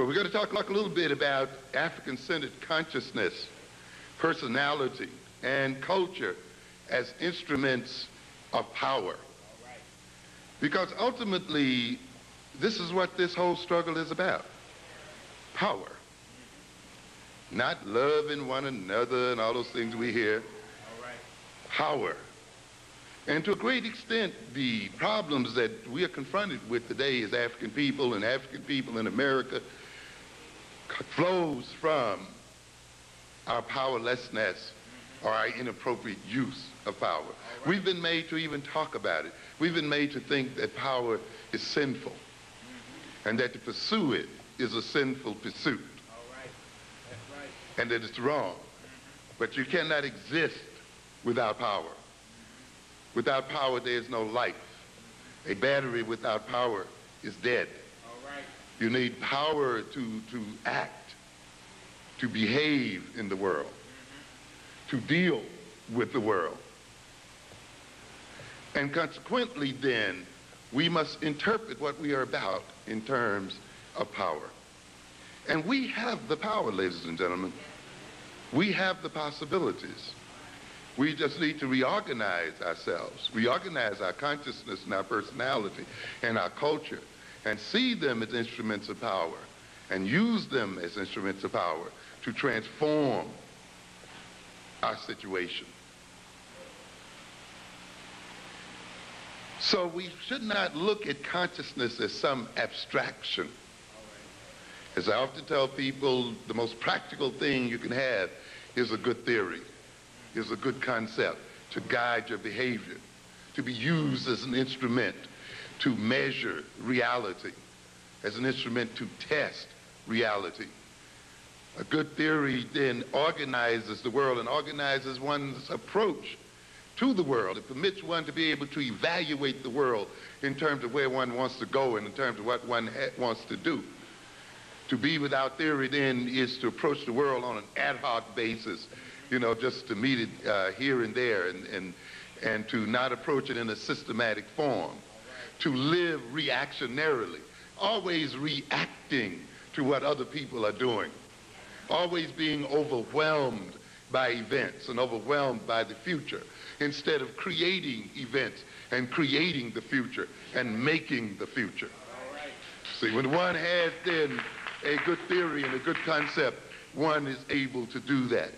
But we're going to talk a little bit about African-centered consciousness, personality, and culture as instruments of power. Because ultimately, this is what this whole struggle is about. Power. Not loving one another and all those things we hear. Power. And to a great extent, the problems that we are confronted with today as African people and African people in America flows from our powerlessness or our inappropriate use of power. We've been made to even talk about it. We've been made to think that power is sinful and that to pursue it is a sinful pursuit. And that it's wrong. But you cannot exist without power. Without power, there is no life. A battery without power is dead. You need power to act, to behave in the world, to deal with the world. And consequently, then, we must interpret what we are about in terms of power. And we have the power, ladies and gentlemen. We have the possibilities. We just need to reorganize ourselves, reorganize our consciousness and our personality and our culture, and see them as instruments of power, and use them as instruments of power to transform our situation. So we should not look at consciousness as some abstraction. As I often tell people, the most practical thing you can have is a good theory, is a good concept to guide your behavior, to be used as an instrument to measure reality, as an instrument to test reality. A good theory then organizes the world and organizes one's approach to the world. It permits one to be able to evaluate the world in terms of where one wants to go and in terms of what one wants to do. To be without theory then is to approach the world on an ad hoc basis, you know, just to meet it here and there, and to not approach it in a systematic form. To live reactionarily, always reacting to what other people are doing, always being overwhelmed by events and overwhelmed by the future, instead of creating events and creating the future and making the future. See, when one has then a good theory and a good concept, one is able to do that.